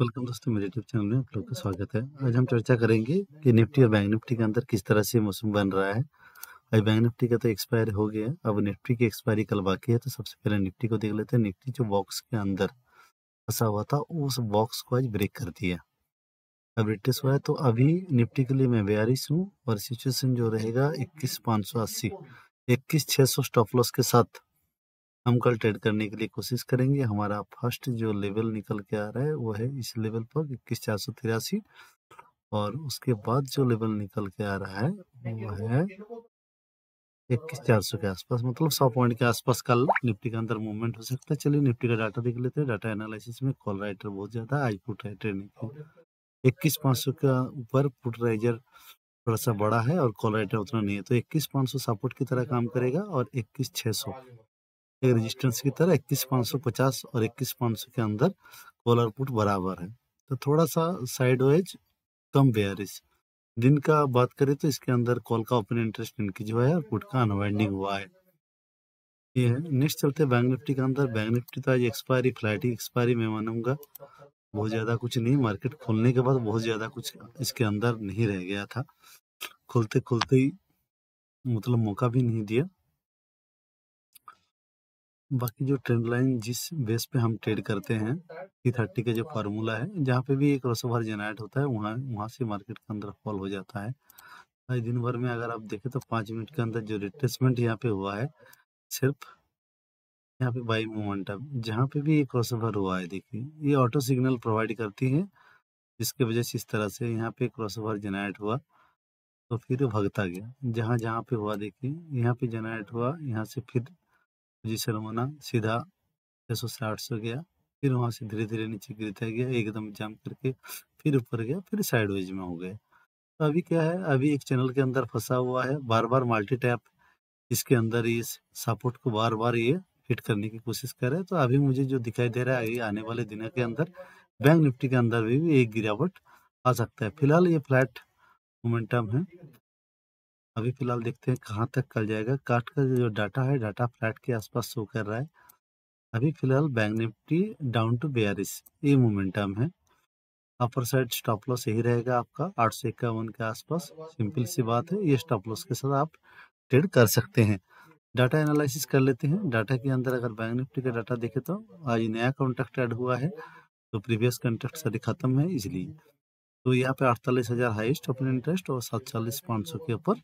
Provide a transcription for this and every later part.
Welcome दोस्तों, मेरे YouTube channel में आप लोग का स्वागत है। आज हम चर्चा करेंगे कि निफ्टी और बैंक निफ्टी के अंदर किस तरह से मौसम बन रहा है। आज बैंक निफ्टी का तो एक्सपायर हो गया, अब निफ्टी की एक्सपायरी कल बाकी है। तो सबसे पहले निफ्टी को देख लेते हैं। निफ्टी जो बॉक्स के अंदर फंसा हुआ था, उस बॉक्स को आज ब्रेक कर दिया, अब रिट्रेस हुआ है। तो अभी निफ्टी के लिए मैं बेयरिश हूँ और सिचुएशन जो रहेगा 21,580 21,600 स्टॉप लॉस के साथ हम कल ट्रेड करने के लिए कोशिश करेंगे। हमारा फर्स्ट जो लेवल निकल के आ रहा है वो है इस लेवल पर 21,483, और उसके बाद जो लेवल निकल के आ रहा है वो है 21,400 के आसपास, मतलब 100 पॉइंट के आसपास कल निफ्टी के अंदर मूवमेंट हो सकता है। चलिए निफ्टी का डाटा देख लेते हैं। डाटा एनालिसिस में कॉल राइटर बहुत ज़्यादा है, आज पुट राइटर नहीं। 21,500 का ऊपर पुट राइजर थोड़ा सा बड़ा है और कॉल राइटर उतना नहीं है, तो 21,500 सपोर्ट की तरह काम करेगा और 21,600 एक रेजिस्टेंस की तरह। 21,550 और 21,500 के अंदर कॉल और पुट बराबर है, तो थोड़ा सा साइडवेज कम बेयरिश। दिन का बात करें तो इसके अंदर कॉल का ओपन इंटरेस्ट इंक्रीज हुआ है और पुट का अनवाइंडिंग हुआ है। ये है। नेक्स्ट चलते हैं बैंक निफ्टी के अंदर। बैंक निफ्टी तो आज एक्सपायरी फ्लैट ही एक्सपायरी मैं मानूंगा, बहुत ज़्यादा कुछ नहीं। मार्केट खोलने के बाद बहुत ज़्यादा कुछ इसके अंदर नहीं रह गया था, खुलते खुलते ही मतलब मौका भी नहीं दिया। बाकी जो ट्रेंड लाइन जिस बेस पे हम ट्रेड करते हैं, T30 का जो फार्मूला है, जहाँ पे भी एक क्रॉसओवर जनरेट होता है वहाँ वहाँ से मार्केट के अंदर फॉल हो जाता है। आज दिन भर में अगर आप देखें तो 5 मिनट के अंदर जो रिट्रेसमेंट यहाँ पे हुआ है, सिर्फ यहाँ पे बाई मोमेंटम, जहाँ पे भी ये क्रॉसओवर हुआ है, देखिए ये ऑटो सिग्नल प्रोवाइड करती है, जिसके वजह से इस तरह से यहाँ पे क्रॉसओवर जनरेट हुआ तो फिर भगता गया। जहाँ जहाँ पे हुआ देखिए, यहाँ पे जनरेट हुआ, यहाँ से फिर पोजीशन बना, सीधा 600 से 800 गया, फिर वहाँ से धीरे धीरे नीचे गिरता गया, एकदम जंप करके फिर ऊपर गया, फिर साइडवेज में हो गया। तो अभी क्या है, अभी एक चैनल के अंदर फंसा हुआ है, बार बार मल्टी टैप इसके अंदर इस सपोर्ट को बार बार ये हिट करने की कोशिश कर रहा है। तो अभी मुझे जो दिखाई दे रहा है, ये आने वाले दिनों के अंदर बैंक निफ्टी के अंदर भी एक गिरावट आ सकता है। फिलहाल ये फ्लैट मोमेंटम है। अभी फिलहाल देखते हैं कहाँ तक कल जाएगा। काट का जो डाटा है, डाटा फ्लैट के आसपास शो कर रहा है। अभी फिलहाल बैंक निफ्टी डाउन टू 42 ये मोमेंटम है। अपर साइड स्टॉप लॉस यही रहेगा आपका 851 के आसपास। सिंपल सी बात है, ये स्टॉप लॉस के साथ आप ट्रेड कर सकते हैं। डाटा एनालिसिस कर लेते हैं। डाटा के अंदर अगर बैंक निफ्टी का डाटा देखें तो आज नया कॉन्ट्रैक्ट ऐड हुआ है, तो प्रीवियस कॉन्ट्रैक्ट सारे खत्म है, इसलिए तो यहाँ पे 48,000 हाईएस्ट ओपन इंटरेस्ट और 47,500 के ऊपर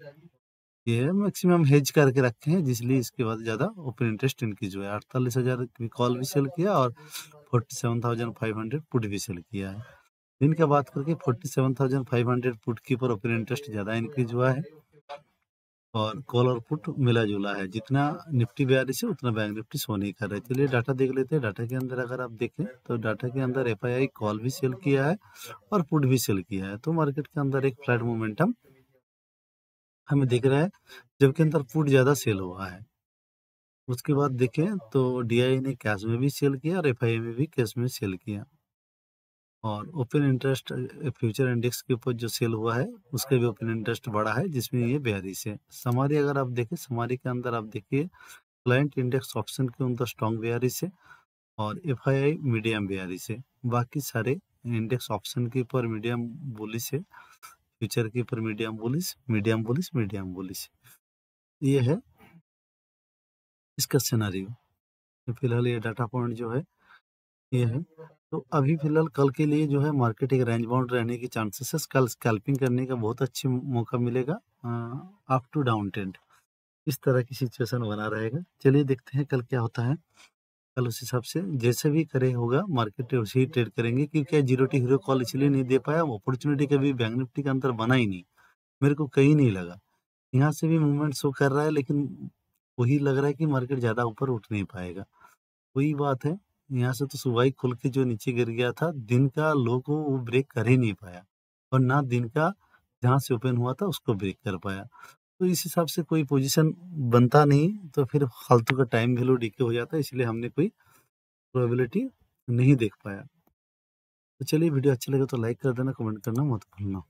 ये मैक्सिमम हेज करके रखे हैं, जिसलिए इसके बाद ज़्यादा ओपन इंटरेस्ट इंक्रीज हुआ है। 48,000 की कॉल भी सेल किया और 47,500 पुट भी सेल किया है। दिन का बात करके 47,500 पुट के ऊपर ओपन इंटरेस्ट ज़्यादा इंक्रीज हुआ है और कॉल और पुट मिला जुला है। जितना निफ्टी 42 है उतना बैंक निफ्टी शो नहीं कर रहा है। चलिए डाटा देख लेते हैं। डाटा के अंदर अगर आप देखें तो डाटा के अंदर एफआईआई कॉल भी सेल किया है और पुट भी सेल किया है, तो मार्केट के अंदर एक फ्लैट मोमेंटम हमें दिख रहा है, जबकि अंदर पुट ज़्यादा सेल हुआ है। उसके बाद देखें तो डीआई ने कैश में भी सेल किया और एफआईआई में भी कैश में सेल किया, और ओपन इंटरेस्ट फ्यूचर इंडेक्स के ऊपर जो सेल हुआ है उसका भी ओपन इंटरेस्ट बढ़ा है, जिसमें ये बेयरिश है। समारी अगर आप देखें, समारी के अंदर आप देखिए क्लाइंट इंडेक्स ऑप्शन के अंदर स्ट्रॉन्ग बेयरिश है और एफआईआई मीडियम बेयरिश है। बाकी सारे इंडेक्स ऑप्शन के ऊपर मीडियम बुलिश है, फ्यूचर के ऊपर medium bullish, medium bullish, medium bullish. ये है इसका सिनेरियो। तो फिलहाल ये डाटा पॉइंट जो है ये है। तो अभी फिलहाल कल के लिए जो है मार्केट एक रेंज बाउंड रहने की चांसेस है। कल स्कैल्पिंग करने का बहुत अच्छी मौका मिलेगा, अप टू डाउन ट्रेंड इस तरह की सिचुएशन बना रहेगा। चलिए देखते हैं कल क्या होता है। कल उस हिसाब से जैसे भी करे होगा मार्केट उसी ही ट्रेड करेंगे, क्योंकि जीरो टी हीरो कॉल इसलिए नहीं दे पाया, अपॉर्चुनिटी कभी बैंक निफ्टी के अंदर बना ही नहीं, मेरे को कहीं नहीं लगा। यहाँ से भी मूवमेंट शो कर रहा है, लेकिन वही लग रहा है कि मार्केट ज़्यादा ऊपर उठ नहीं पाएगा। वही बात है, यहाँ से तो सुबह ही खुल के जो नीचे गिर गया था, दिन का लो को वो ब्रेक कर ही नहीं पाया, और ना दिन का जहाँ से ओपन हुआ था उसको ब्रेक कर पाया। तो इस हिसाब से कोई पोजीशन बनता नहीं, तो फिर फालतू का टाइम वैल्यू डीके हो जाता है, इसलिए हमने कोई प्रोबेबिलिटी नहीं देख पाया। तो चलिए, वीडियो अच्छा लगे तो लाइक कर देना, कमेंट करना मत भूलना।